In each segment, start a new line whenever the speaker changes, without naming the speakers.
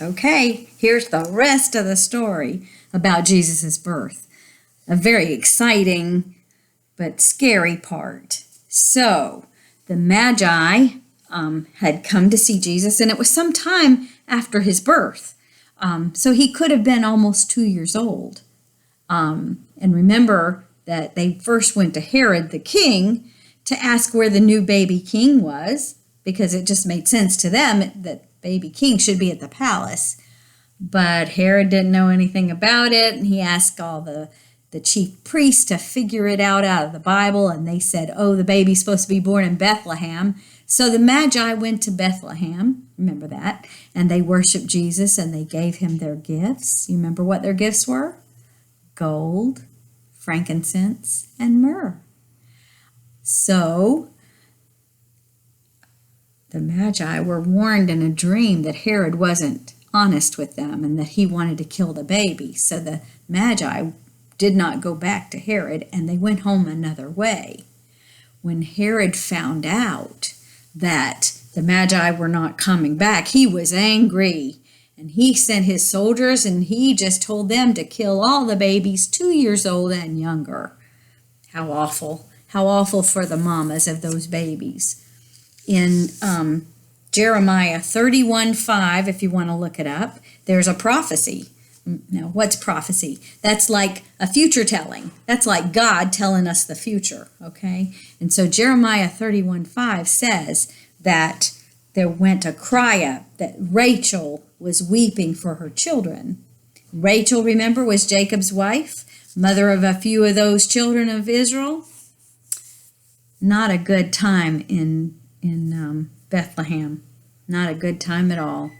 Okay, here's the rest of the story about Jesus' birth. A very exciting but scary part. So, the Magi had come to see Jesus, and it was some time after his birth. So he could have been almost 2 years old. And remember that they first went to Herod the king to ask where the new baby king was, because it just made sense to them that baby king should be at the palace. But Herod didn't know anything about it, and he asked all the chief priests to figure it out of the Bible, and they said, oh, the baby's supposed to be born in Bethlehem. So the Magi went to Bethlehem, remember that, and they worshiped Jesus, and they gave him their gifts. You remember what their gifts were? Gold, frankincense, and myrrh. So the Magi were warned in a dream that Herod wasn't honest with them and that he wanted to kill the baby. So the Magi did not go back to Herod, and they went home another way. When Herod found out that the Magi were not coming back, he was angry, and he sent his soldiers, and he just told them to kill all the babies 2 years old and younger. How awful. How awful for the mamas of those babies. In Jeremiah 31:5, if you want to look it up, there's a prophecy. Now, what's prophecy? That's like a future telling. That's like God telling us the future, okay? And so Jeremiah 31:5 says that there went a cry up that Rachel was weeping for her children. Rachel, remember, was Jacob's wife, mother of a few of those children of Israel. Not a good time in Bethlehem. Not a good time at all.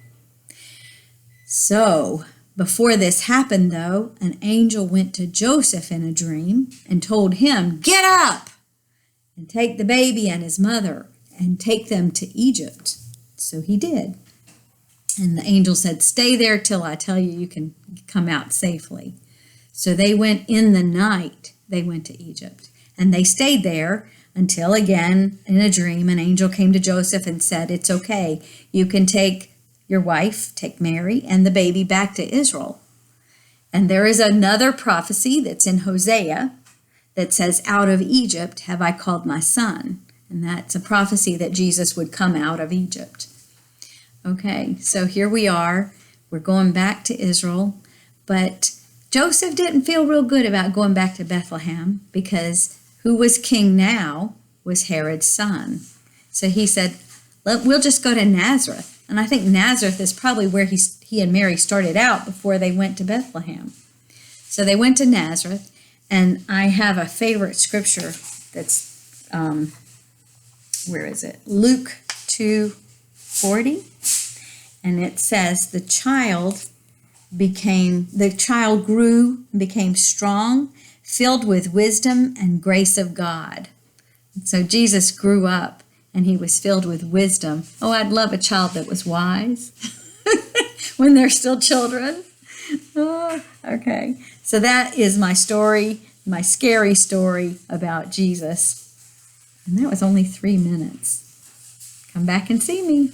So, before this happened, though, an angel went to Joseph in a dream and told him, get up and take the baby and his mother and take them to Egypt. So he did. And the angel said, stay there till I tell you you can come out safely. So they went in the night, they went to Egypt. And they stayed there until, again, in a dream, an angel came to Joseph and said, it's okay, you can take your wife, take Mary, and the baby back to Israel. And there is another prophecy that's in Hosea that says, out of Egypt have I called my son. And that's a prophecy that Jesus would come out of Egypt. Okay, so here we are. We're going back to Israel. But Joseph didn't feel real good about going back to Bethlehem because who was king now was Herod's son. So he said, we'll just go to Nazareth. And I think Nazareth is probably where he and Mary started out before they went to Bethlehem. So they went to Nazareth, and I have a favorite scripture that's, where is it? Luke 2:40. And it says, the child grew and became strong, filled with wisdom and grace of God. And so Jesus grew up, and he was filled with wisdom. Oh, I'd love a child that was wise when they're still children. Oh, okay. So that is my story, my scary story about Jesus. And that was only 3 minutes. Come back and see me.